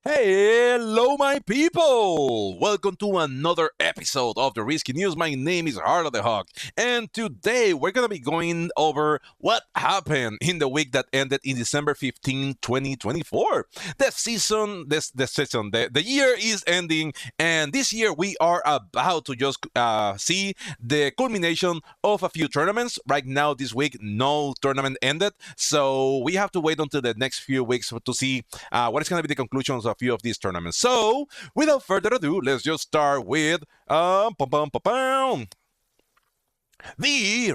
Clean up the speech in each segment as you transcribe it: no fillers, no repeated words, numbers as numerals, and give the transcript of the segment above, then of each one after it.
Hello, my people! Welcome to another episode of the Risky News. My name is Harlow the Hawk, and today we're gonna be going over what happened in the week that ended in December 15, 2024. The year is ending, and this year we are about to just see the culmination of a few tournaments. Right now, this week, no tournament ended, so we have to wait until the next few weeks to see what is going to be the conclusions of a few of these tournaments. So, without further ado, let's just start with the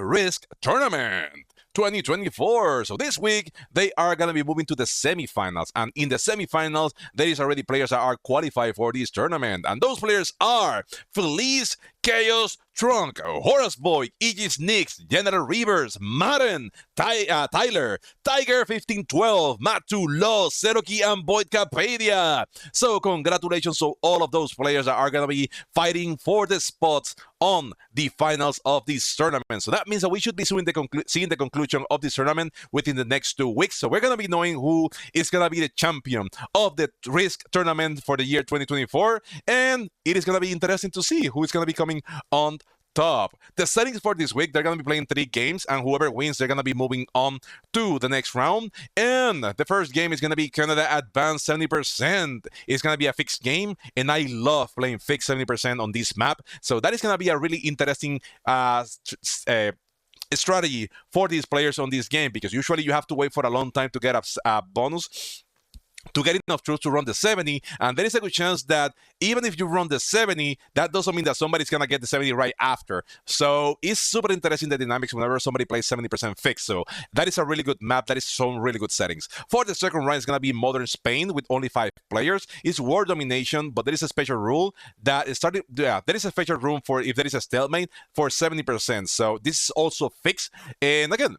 Risk Tournament 2024. So this week, they are going to be moving to the semifinals. And in the semifinals, there is already players that are qualified for this tournament. And those players are Felice, Chaos, Trunk, Horace Boy, Aegis Nix, General Rivers, Madden, Tyler, Tiger 1512, Matu, Law, Seroki, and Void Capadia. So congratulations to all of those players that are going to be fighting for the spots on the finals of this tournament. So that means that we should be seeing the conclusion of this tournament within the next 2 weeks. So we're going to be knowing who is going to be the champion of the Risk tournament for the year 2024. And it is going to be interesting to see who is going to be coming on top. The settings for this week, they're going to be playing 3 games, and whoever wins, they're going to be moving on to the next round. And the first game is going to be Canada Advanced 70%. It's going to be a fixed game, and I love playing fixed 70% on this map. So that is going to be a really interesting strategy for these players on this game, because usually you have to wait for a long time to get a bonus to get enough troops to run the 70, and there is a good chance that even if you run the 70, that doesn't mean that somebody's gonna get the 70 right after. So it's super interesting, the dynamics whenever somebody plays 70% fixed. So that is a really good map. That is some really good settings. For the second round, it's gonna be Modern Spain with only 5 players. It's world domination, but there is a special rule that is starting. Yeah, there is a special room for if there is a stalemate for 70%. So this is also fixed. And again,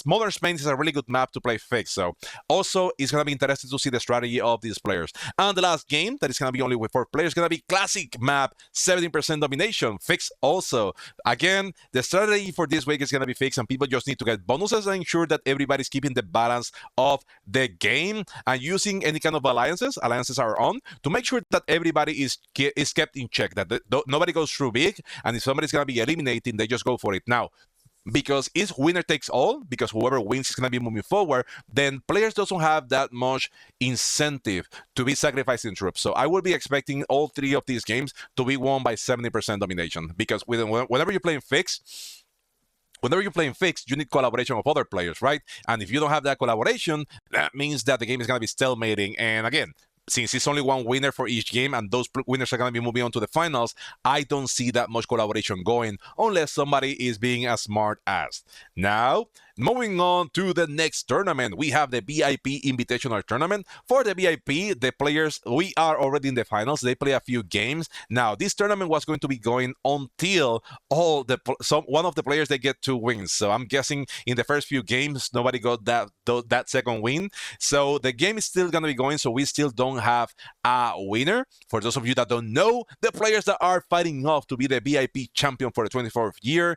Modern Spain is a really good map to play fixed. So also it's gonna be interesting to see the strategy of these players. And the last game, that is going to be only with 4 players, going to be classic map, 17% domination, fixed also. Again, the strategy for this week is going to be fixed, and people just need to get bonuses and ensure that everybody's keeping the balance of the game and using any kind of alliances. Alliances are on to make sure that everybody is kept in check, that nobody goes through big, and if somebody's going to be eliminating, they just go for it. Now, because it's winner takes all, because whoever wins is going to be moving forward, then players don't have that much incentive to be sacrificing troops. So I will be expecting all 3 of these games to be won by 70% domination, because whenever you're playing fixed, you need collaboration of other players, right? And if you don't have that collaboration, that means that the game is going to be stalemating. And again, since it's only 1 winner for each game, and those winners are going to be moving on to the finals, I don't see that much collaboration going unless somebody is being as smart as. Now, moving on to the next tournament, we have the VIP Invitational Tournament. For the VIP, the players, we are already in the finals. They play a few games. Now, this tournament was going to be going until one of the players, they get 2 wins. So I'm guessing in the first few games, nobody got that second win. So the game is still going to be going, so we still don't have a winner. For those of you that don't know, the players that are fighting off to be the VIP champion for the 24th year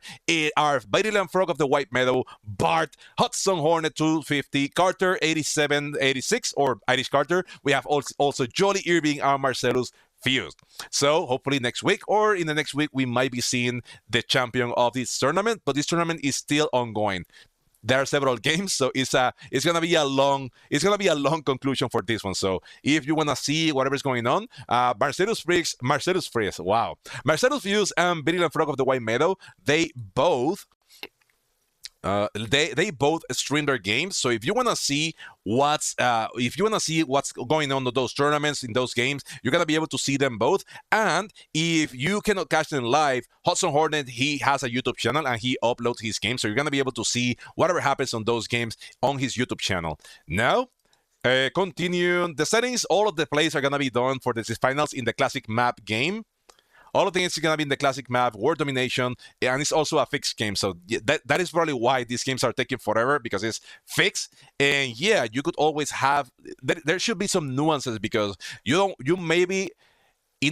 are Vigilant Frog of the White Meadow, Bart, Hudson Hornet 250, Carter 8786 or Irish Carter. We have also Jolly Irving and Marcellus Fused. So hopefully next week or in the next week, we might be seeing the champion of this tournament, but this tournament is still ongoing. There are several games, so it's gonna be a long conclusion for this one. So if you wanna see whatever's going on, Marcellus Fuse, and Vigilant Frog of the White Meadow, they both they both stream their games. So if you want to see what's going on in those tournaments, in those games, you're gonna be able to see them both. And if you cannot catch them live, Hudson Hornet, he has a YouTube channel and he uploads his games, so you're gonna be able to see whatever happens on those games on his YouTube channel. Now, continue the settings. All of the plays are gonna be done for the finals in the classic map game. All of the things are going to be in the classic map, world domination, and it's also a fixed game. So that is probably why these games are taking forever, because it's fixed. And yeah, you could always have, there should be some nuances, because you maybe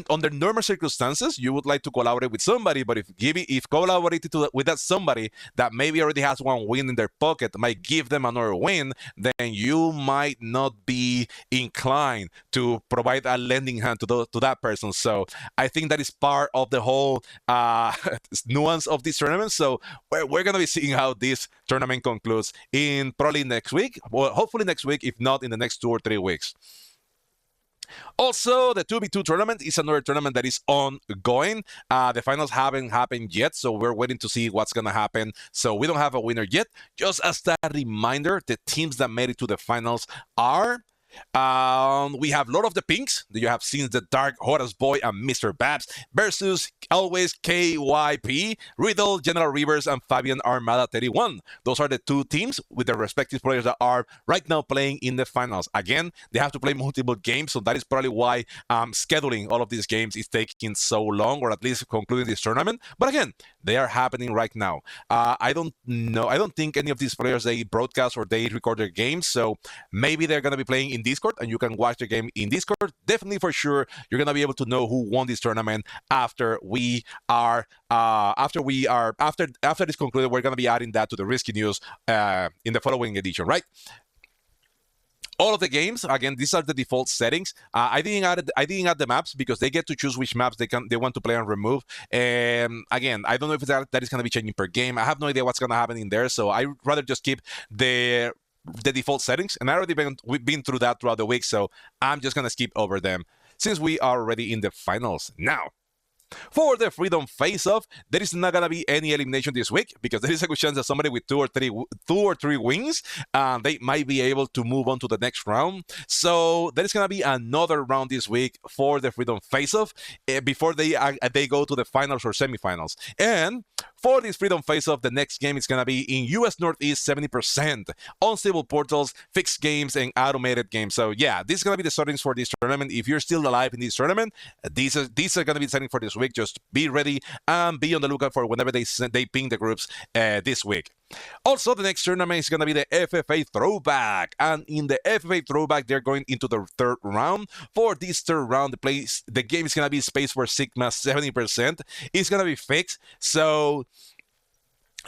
under normal circumstances, you would like to collaborate with somebody, but if collaborating with that somebody that maybe already has one win in their pocket might give them another win, then you might not be inclined to provide a lending hand to that person. So I think that is part of the whole nuance of this tournament. So we're going to be seeing how this tournament concludes in probably next week. Well, hopefully next week, if not in the next 2 or 3 weeks. Also, the 2v2 tournament is another tournament that is ongoing. The finals haven't happened yet, so we're waiting to see what's going to happen. So we don't have a winner yet. Just as a reminder, the teams that made it to the finals are... we have Lord of the Pinks. You have seen the Dark Horus Boy and Mr. Babs versus always KYP, Riddle, General Rivers, and Fabian Armada 31. Those are the 2 teams with their respective players that are right now playing in the finals. Again, they have to play multiple games, so that is probably why scheduling all of these games is taking so long, or at least concluding this tournament. But again, they are happening right now. I don't know. I don't think any of these players, they broadcast or they record their games, so maybe they're going to be playing in Discord, and you can watch the game in Discord. Definitely, for sure, you're gonna be able to know who won this tournament after this concluded. We're gonna be adding that to the Risky News in the following edition, right? All of the games, again, these are the default settings. I didn't add the maps because they get to choose which maps they want to play and remove. And again, I don't know if that is going to be changing per game. I have no idea what's going to happen in there, so I'd rather just keep the default settings, and we've been through that throughout the week, so I'm just gonna skip over them since we are already in the finals now. For the Freedom Face-Off, there is not gonna be any elimination this week because there is a good chance that somebody with two or three wins, they might be able to move on to the next round. So there is gonna be another round this week for the Freedom Face-Off before they go to the finals or semifinals. And for this Freedom Face-Off, the next game is gonna be in US Northeast 70%, unstable portals, fixed games, and automated games. So yeah, this is gonna be the settings for this tournament. If you're still alive in this tournament, these are gonna be the settings for this week. Just be ready and be on the lookout for whenever they ping the groups this week. Also, the next tournament is going to be the FFA Throwback, and in the FFA Throwback, they're going into the 3rd round. For this 3rd round, the game is going to be Space for Sigma 70%. It's going to be fixed, so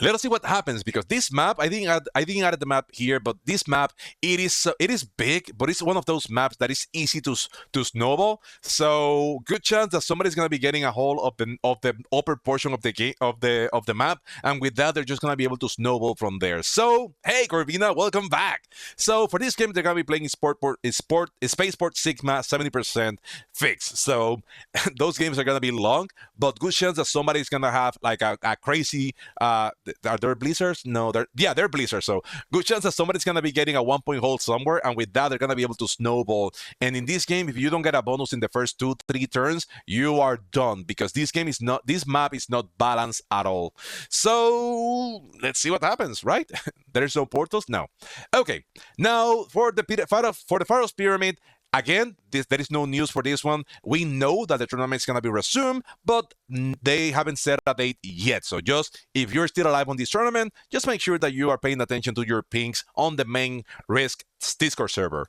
let us see what happens, because this map, I didn't add the map here, but this map, it is big, but it's one of those maps that is easy to snowball. So good chance that somebody's gonna be getting a hold of the upper portion of the game of the map, and with that, they're just gonna be able to snowball from there. So hey, Corvina, welcome back. So for this game, they're gonna be playing Spaceport Sigma 70% fixed. So those games are gonna be long, but good chance that somebody's gonna have like a crazy. Are there blizzards? No, they're blizzards. So good chance that somebody's gonna be getting a 1-point hold somewhere, and with that, they're gonna be able to snowball. And in this game, if you don't get a bonus in the first 2-3 turns, you are done, because this map is not balanced at all. So let's see what happens, right? There's no portals? No. Okay. Now for the Pharaoh's Pyramid. Again, there is no news for this one. We know that the tournament is going to be resumed, but they haven't set a date yet. So just, if you're still alive on this tournament, just make sure that you are paying attention to your pings on the main Risk Discord server.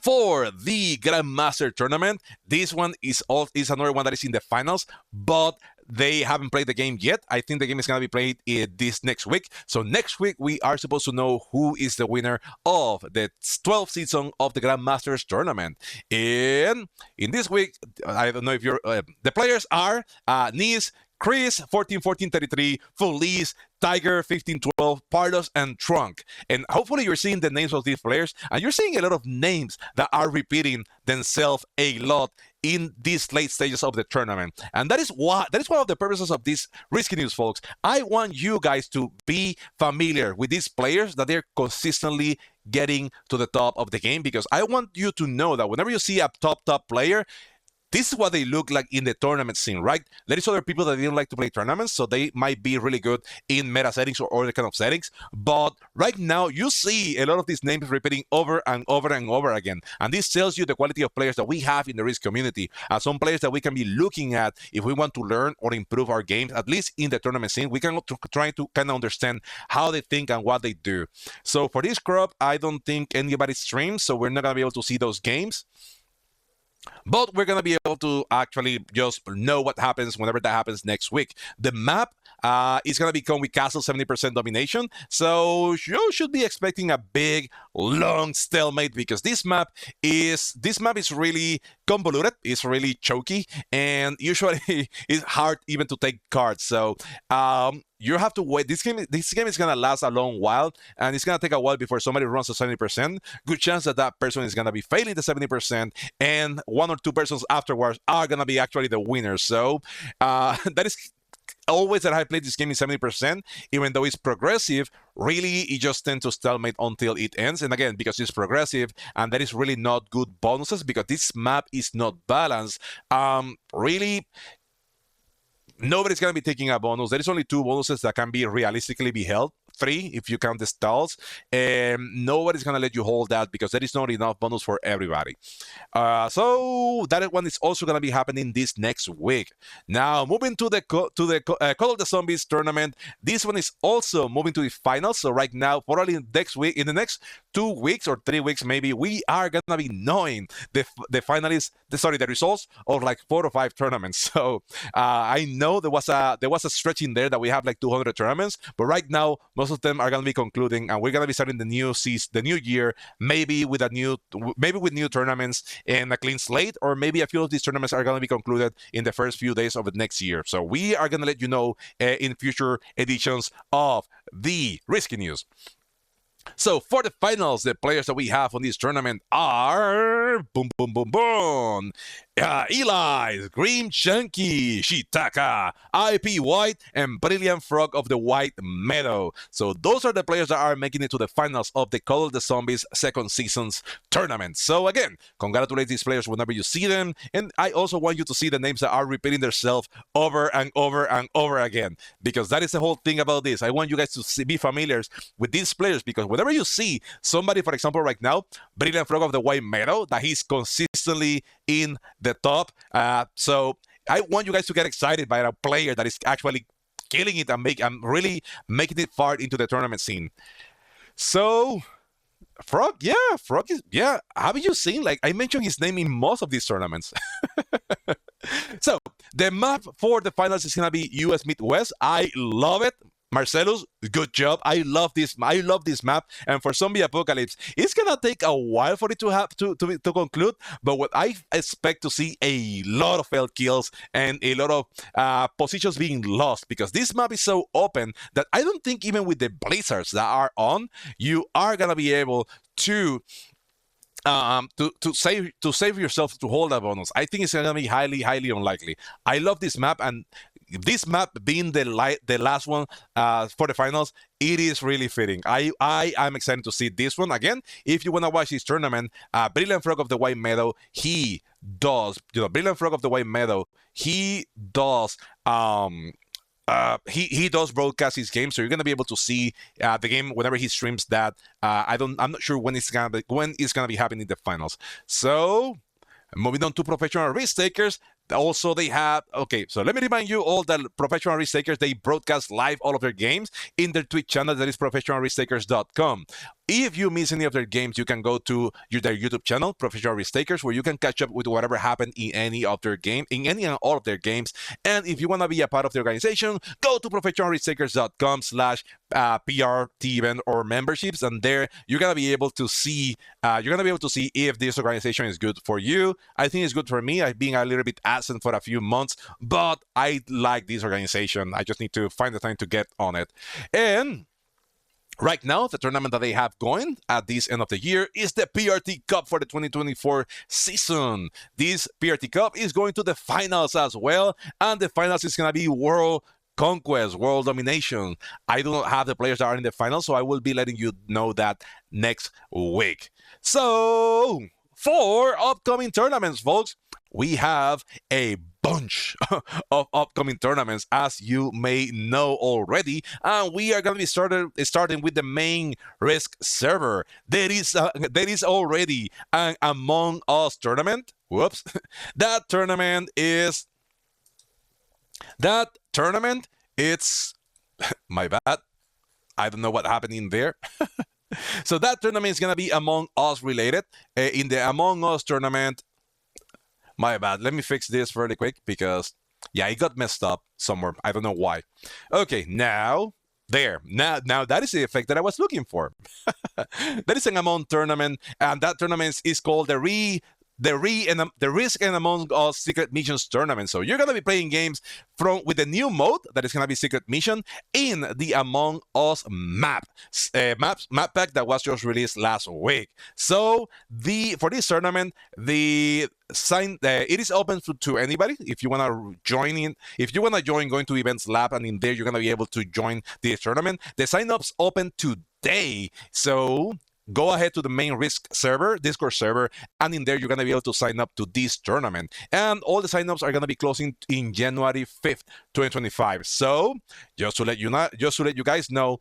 For the Grandmaster tournament, this one is another one that is in the finals, but they haven't played the game yet. I think the game is going to be played this next week. So next week, we are supposed to know who is the winner of the 12th season of the Grandmasters tournament. And in this week, I don't know if you're... the players are Nis, Chris, 14-14-33, Felice, Tiger, 15-12, Pardos, and Trunk. And hopefully you're seeing the names of these players, and you're seeing a lot of names that are repeating themselves a lot in these late stages of the tournament. And that is one of the purposes of this Risky News, folks. I want you guys to be familiar with these players, that they're consistently getting to the top of the game, because I want you to know that whenever you see a top player, this is what they look like in the tournament scene, right? There is other people that didn't like to play tournaments, so they might be really good in meta settings or other kind of settings. But right now, you see a lot of these names repeating over and over and over again. And this tells you the quality of players that we have in the Risk community. Some players that we can be looking at if we want to learn or improve our games, at least in the tournament scene. We can try to kind of understand how they think and what they do. So for this crop, I don't think anybody streams, so we're not going to be able to see those games. But we're going to be able to actually just know what happens whenever that happens next week. The map is going to become with Castle 70% domination. So you should be expecting a big, long stalemate because this map is really convoluted. It's really choky, and usually it's hard even to take cards. So you have to wait. This game is gonna last a long while, and it's gonna take a while before somebody runs to 70%. Good chance that that person is gonna be failing the 70%, and one or two persons afterwards are gonna be actually the winners. So that is always that I played this game in 70%, even though it's progressive, really it just tends to stalemate until it ends. And again, because it's progressive and that is really not good bonuses because this map is not balanced, really nobody's going to be taking a bonus. There is only two bonuses that can be realistically be held. Three, if you count the stalls. Nobody's going to let you hold that because there is not enough bonus for everybody. So that one is also going to be happening this next week. Now, moving to the Call of the Zombies tournament. This one is also moving to the finals. So right now, probably next week, in the next 2 weeks or 3 weeks, maybe we are going to be knowing the finalists. The results of like 4 or 5 tournaments. So I know there was a stretch in there that we have like 200 tournaments, but right now most of them are going to be concluding, and we're going to be starting the new season, the new year, maybe with new tournaments and a clean slate, or maybe a few of these tournaments are going to be concluded in the first few days of the next year. So we are going to let you know in future editions of the Risky News. So for the finals, the players that we have on this tournament are boom, boom, boom, boom. Eli, Green Chunky, Shitaka, IP White, and Brilliant Frog of the White Meadow. So those are the players that are making it to the finals of the Call of the Zombies second season's tournament. So again, congratulate these players whenever you see them. And I also want you to see the names that are repeating themselves over and over and over again. Because that is the whole thing about this. I want you guys to be familiar with these players because whenever you see somebody, for example, right now, Brilliant Frog of the White Meadow, that he's consistently in the top. So I want you guys to get excited by a player that is actually killing it and really making it far into the tournament scene. So Frog is Haven't you seen? Like I mentioned his name in most of these tournaments. So the map for the finals is gonna be US Midwest. I love it. Marcellus, good job. I love this. I love this map. And for Zombie Apocalypse, it's gonna take a while for it to have to conclude. But what I expect to see a lot of failed kills and a lot of positions being lost because this map is so open that I don't think even with the blizzards that are on, you are gonna be able to save yourself to hold a bonus. I think it's gonna be highly unlikely. I love this map, and this map being the last one for the finals, it is really fitting. I am excited to see this one again. If you want to watch this tournament, Brilliant Frog of the White Meadow, Brilliant Frog of the White Meadow, he does he does broadcast his game, so you're gonna be able to see the game whenever he streams that. I'm not sure when it's gonna be happening in the finals. So moving on to professional risk takers. Also, they have so let me remind you all that professional risk takers, they broadcast live all of their games in their Twitch channel that is professionalrisktakers.com. If you miss any of their games, you can go to their YouTube channel, Professional Risk Takers, where you can catch up with whatever happened in any of their game, in any and all of their games. And if you want to be a part of the organization, go to professionalrisktakers.com/PRT event or memberships, and there you're gonna be able to see if this organization is good for you. I think it's good for me. I've been a little bit absent for a few months, but I like this organization. I just need to find the time to get on it. And right now, the tournament that they have going at this end of the year is the PRT Cup for the 2024 season. This PRT Cup is going to the finals as well, and the finals is going to be World Conquest, World Domination. I do not have the players that are in the finals, so I will be letting you know that next week. So, for upcoming tournaments, folks, we have a bunch of upcoming tournaments, as you may know already, and we are going to be starting with the main Risk server. There is already an Among Us tournament. Whoops, that tournament, it's my bad. I don't know what happened in there. So that tournament is going to be Among Us related. In the Among Us tournament, My bad. Let me fix this really quick because, yeah, it got messed up somewhere. I don't know why. Okay, now there. Now that is the effect that I was looking for. That is an Among tournament, and that tournament is called the Risk and Among Us Secret Missions tournament. So you're gonna be playing games with the new mode that is gonna be Secret Mission in the Among Us map pack that was just released last week. So for this tournament, it is open to anybody. If you wanna join going to Events Lab, and in there you're gonna be able to join this tournament. The sign-ups open today. So go ahead to the main Risk server, Discord server, and in there you're going to be able to sign up to this tournament. And all the signups are going to be closing in January 5th, 2025. So just to let you guys know,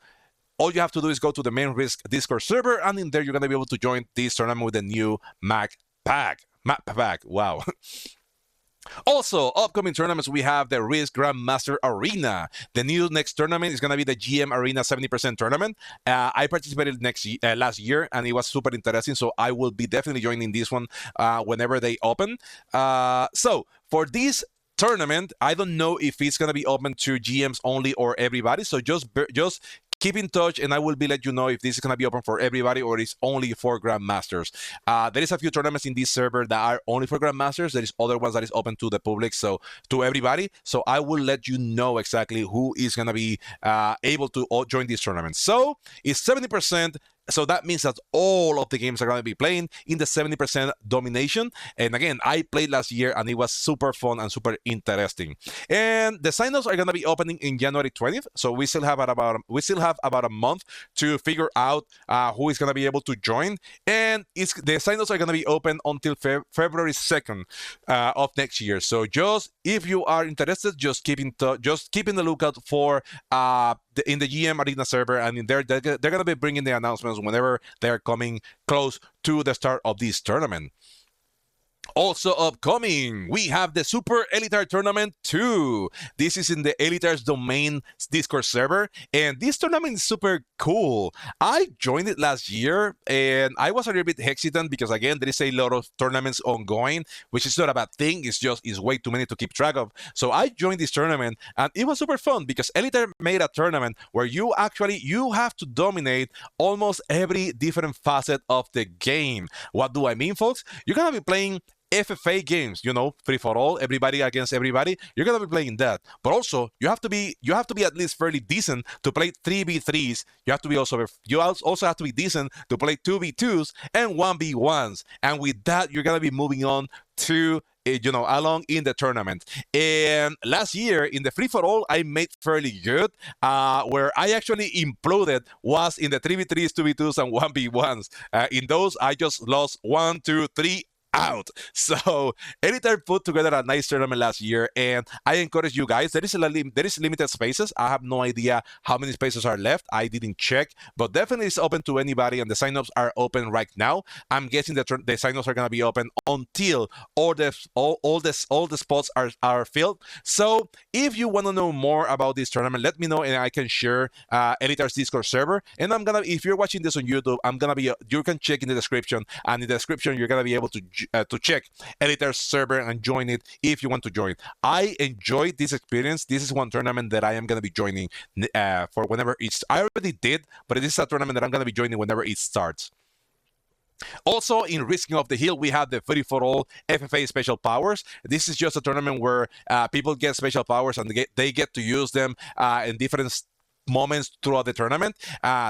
all you have to do is go to the main Risk Discord server, and in there you're going to be able to join this tournament with the new map pack. Wow. Also, upcoming tournaments, we have the Risk Grandmaster Arena. The new next tournament is going to be the GM Arena 70% tournament. I participated last year, and it was super interesting, so I will be definitely joining this one whenever they open. So, for this tournament, I don't know if it's going to be open to GMs only or everybody, so just keep in touch, and I will let you know if this is going to be open for everybody or it's only for Grandmasters. There is a few tournaments in this server that are only for Grandmasters. There is other ones that is open to the public, so to everybody. So I will let you know exactly who is going to be able to join this tournament. So it's 70%. So that means that all of the games are going to be playing in the 70% domination. And again, I played last year, and it was super fun and super interesting. And the signups are going to be opening in January 20th. So we still have about a month to figure out who is going to be able to join. And the signups are going to be open until February 2nd of next year. So if you are interested, just keep in the lookout for in the GM Arena server, and in there they're going to be bringing the announcements whenever they're coming close to the start of this tournament. Also upcoming, we have the Super Elitar Tournament 2. This is in the Elitar's domain Discord server, and this tournament is super cool. I joined it last year, and I was a little bit hesitant because, again, there is a lot of tournaments ongoing, which is not a bad thing. It's way too many to keep track of. So I joined this tournament, and it was super fun because Elitar made a tournament where you have to dominate almost every different facet of the game. What do I mean, folks? You're gonna be playing FFA games, free for all, everybody against everybody. You're gonna be playing that, but also you have to be at least fairly decent to play 3v3s. You also have to be decent to play 2v2s and 1v1s. And with that, you're gonna be moving on to along in the tournament. And last year in the free for all, I made fairly good. Where I actually imploded was in the 3v3s, 2v2s, and 1v1s. In those, I just lost 1, 2, 3. Out. So Elitar put together a nice tournament last year, and I encourage you guys. There is limited spaces. I have no idea how many spaces are left. I didn't check, but definitely it's open to anybody, and the signups are open right now. I'm guessing that the signups are going to be open until all the spots are filled. So if you want to know more about this tournament, let me know, and I can share Elitar's Discord server. And if you're watching this on YouTube, you can check in the description, and in the description you're gonna be able to check Elitar's server and join it if you want to join. I enjoyed this experience. This is one tournament that I am going to be joining for whenever I already did, but this is a tournament that I'm going to be joining whenever it starts. Also, in Risking of the Hill, we have the free for all FFA Special Powers. This is just a tournament where people get special powers, and they get to use them in different moments throughout the tournament.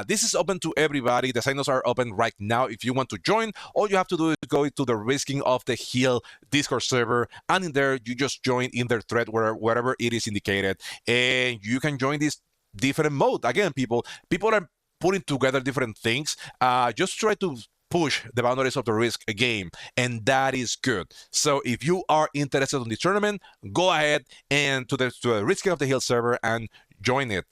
This is open to everybody. The signups are open right now. If you want to join, all you have to do is go to the Risking of the Hill Discord server, and in there you just join in their thread wherever it is indicated, and you can join this different mode. Again, people are putting together different things. Just try to push the boundaries of the Risk game, and that is good. So if you are interested in this tournament, go ahead and to the Risking of the Hill server and join it.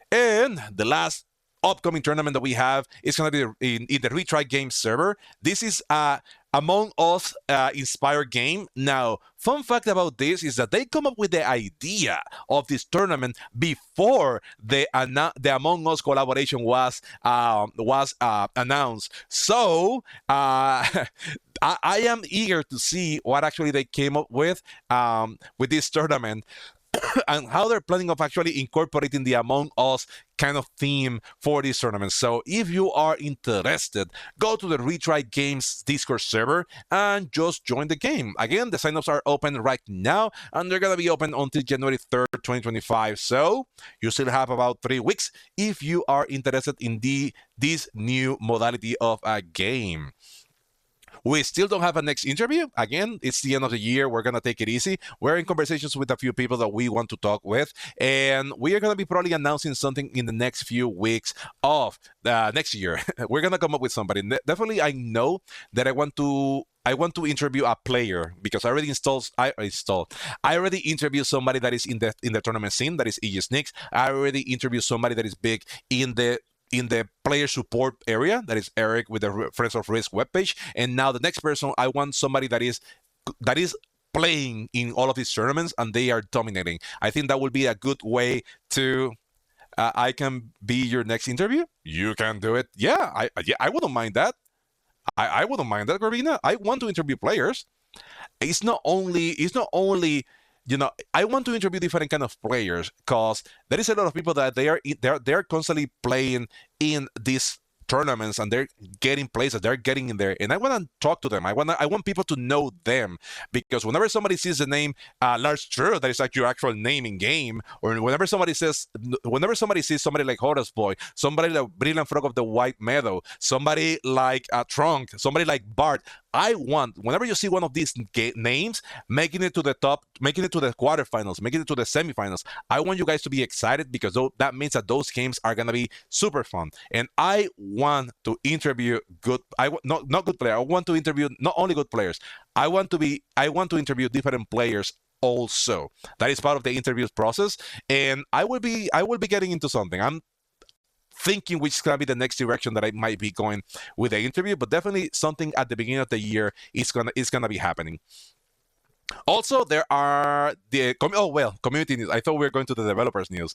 And the last upcoming tournament that we have is going to be in the Retry Games server. This is a Among Us inspired game. Now, fun fact about this is that they come up with the idea of this tournament before the Among Us collaboration was announced. So I am eager to see what actually they came up with this tournament. And how they're planning of actually incorporating the Among Us kind of theme for this tournament. So if you are interested, go to the Retry Games Discord server and just join the game. Again, the signups are open right now, and they're going to be open until January 3rd, 2025. So you still have about 3 weeks if you are interested in this new modality of a game. We still don't have a next interview. Again, it's the end of the year. We're going to take it easy. We're in conversations with a few people that we want to talk with, and we are going to be probably announcing something in the next few weeks of next year. We're going to come up with somebody. Definitely, I know that I want to interview a player because I already interviewed somebody that is in the tournament scene, that is EG Snicks. I already interviewed somebody that is big in the player support area, that is Eric with the Friends of Risk webpage. And now the next person, I want somebody that is playing in all of these tournaments and they are dominating. I think that will be a good way to I can be your next interview. You can do it. Yeah, I wouldn't mind that. I wouldn't mind that, Gravina. I want to interview players. It's not only I want to interview different kind of players because there is a lot of people that they are constantly playing in these tournaments and they're getting places, they're getting in there, and I want to talk to them. I want people to know them, because whenever somebody sees the name Lars True, that is like your actual name in game, or whenever somebody sees somebody like Horus Boy, somebody like Brilliant Frog of the White Meadow, somebody like Trunk, somebody like Bart, I want, whenever you see one of these names making it to the top, making it to the quarterfinals, making it to the semifinals, I want you guys to be excited, because that means that those games are going to be super fun. And I want to interview not good players. I want to interview not only good players. I want to interview different players also. That is part of the interviews process. And I will be getting into something. I'm thinking which is going to be the next direction that I might be going with the interview, but definitely something at the beginning of the year is gonna be happening. Also, there are the community news. I thought we were going to the developers news.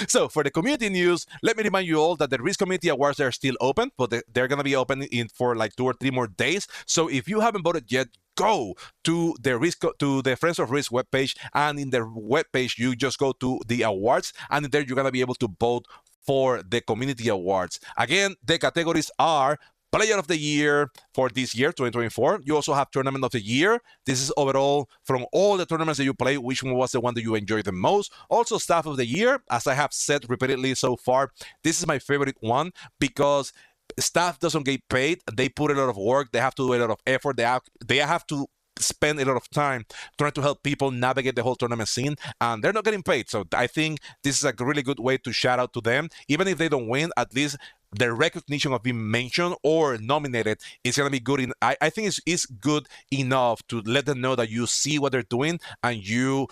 So for the community news, let me remind you all that the Risk Community Awards are still open, but they're going to be open for like 2 or 3 more days. So if you haven't voted yet, go to the Friends of Risk webpage, and in the webpage you just go to the awards, and there you're going to be able to vote for the community awards. Again, the categories are Player of the Year for this year, 2024. You also have Tournament of the Year. This is overall from all the tournaments that you play, which one was the one that you enjoyed the most. Also, Staff of the Year. As I have said repeatedly so far, this is my favorite one because staff doesn't get paid. They put a lot of work. They have to do a lot of effort. They have to spend a lot of time trying to help people navigate the whole tournament scene, and they're not getting paid. So I think this is a really good way to shout out to them. Even if they don't win, at least the recognition of being mentioned or nominated is going to be good. I think it's good enough to let them know that you see what they're doing and you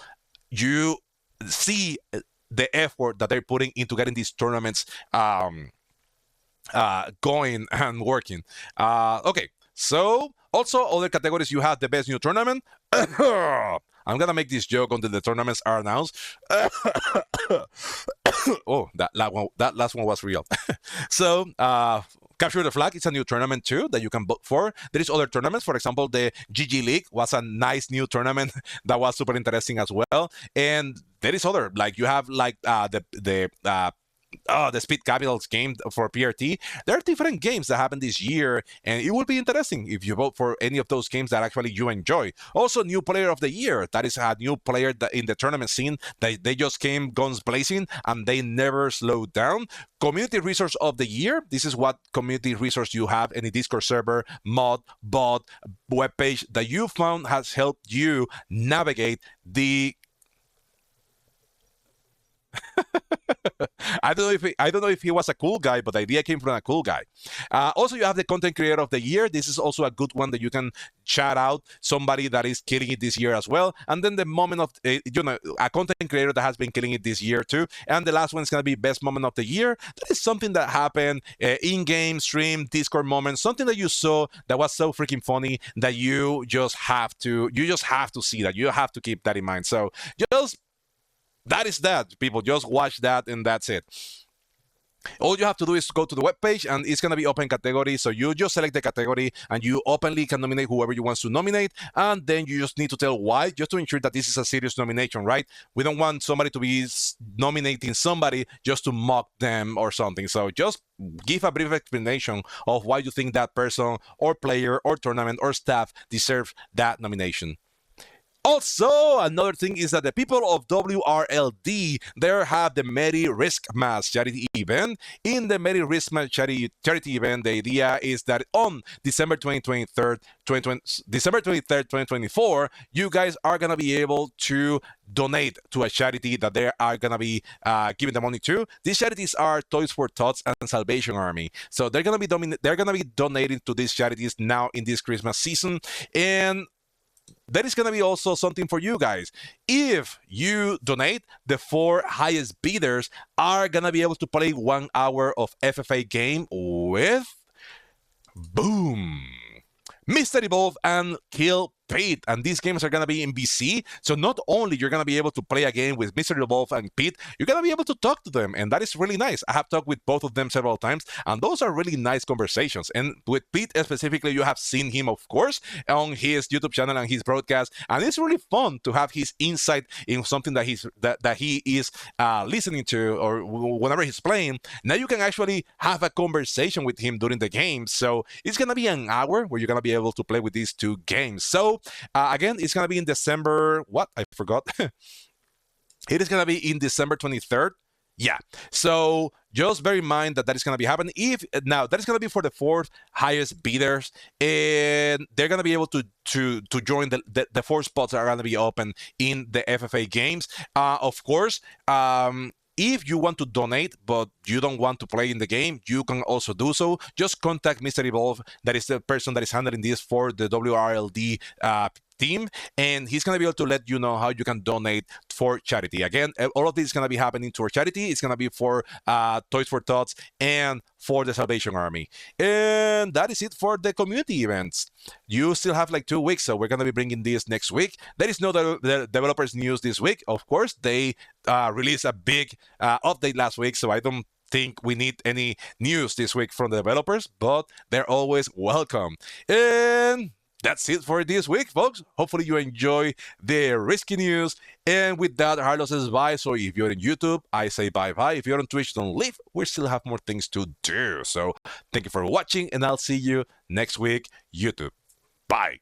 see the effort that they're putting into getting these tournaments going and working. Okay, so also other categories, you have the best new tournament. I'm gonna make this joke until the tournaments are announced. Oh, that last one was real. So, Capture the Flag is a new tournament too that you can vote for. There is other tournaments. For example, the GG League was a nice new tournament that was super interesting as well. And there is other, like you have like the Speed Capitals game for PRT. There are different games that happen this year, and it will be interesting if you vote for any of those games that actually you enjoy. Also, new player of the year. That is a new player that in the tournament scene that they just came guns blazing and they never slowed down. Community resource of the year. This is what community resource you have, any Discord server, mod, bot, webpage that you found has helped you navigate the I don't know if he was a cool guy, but the idea came from a cool guy. Also, you have the content creator of the year. This is also a good one that you can shout out somebody that is killing it this year as well. And then the moment of a content creator that has been killing it this year too. And the last one is gonna be best moment of the year. That is something that happened in-game stream, Discord moment, something that you saw that was so freaking funny that you just have to see that. You have to keep that in mind. So just that is that, people. Just watch that and that's it. All you have to do is go to the webpage and it's going to be open category. So you just select the category and you openly can nominate whoever you want to nominate. And then you just need to tell why, just to ensure that this is a serious nomination, right? We don't want somebody to be nominating somebody just to mock them or something. So just give a brief explanation of why you think that person or player or tournament or staff deserve that nomination. Also, another thing is that the people of WRLD there have the Merry Riskmas charity event. In the Merry Riskmas charity event, the idea is that on December 23rd, 2024, you guys are going to be able to donate to a charity that they are going to be giving the money to. These charities are Toys for Tots and Salvation Army. So they're going to be donating to these charities now in this Christmas season. And that is going to be also something for you guys. If you donate, the 4 highest bidders are going to be able to play 1 hour of FFA game with, boom, Mr. Evolve and Kill Pete. And these games are going to be in BC. So not only you're going to be able to play a game with Mr. Evolve and Pete, you're going to be able to talk to them. And that is really nice. I have talked with both of them several times. And those are really nice conversations. And with Pete specifically, you have seen him, of course, on his YouTube channel and his broadcast. And it's really fun to have his insight in something that he is listening to or whenever he's playing. Now you can actually have a conversation with him during the game. So it's going to be an hour where you're going to be able to play with these 2 games. So again, it's going to be in December. What? I forgot. It is going to be in December 23rd. Yeah. So just bear in mind that is going to be happening. Now that is going to be for the 4 highest bidders, and they're going to be able to join the 4 spots that are going to be open in the FFA games. Of course, if you want to donate, but you don't want to play in the game, you can also do so. Just contact Mr. Evolve. That is the person that is handling this for the WRLD team, and he's going to be able to let you know how you can donate for charity. Again, all of this is going to be happening to our charity. It's going to be for Toys for Tots and for the Salvation Army. And that is it for the community events. You still have like 2 weeks, so we're going to be bringing this next week. There is no the developers news this week. Of course, they released a big update last week, so I don't think we need any news this week from the developers, but they're always welcome. And that's it for this week, folks. Hopefully you enjoy the risky news. And with that, Harlow says bye. So if you're on YouTube, I say bye-bye. If you're on Twitch, don't leave. We still have more things to do. So thank you for watching, and I'll see you next week, YouTube. Bye.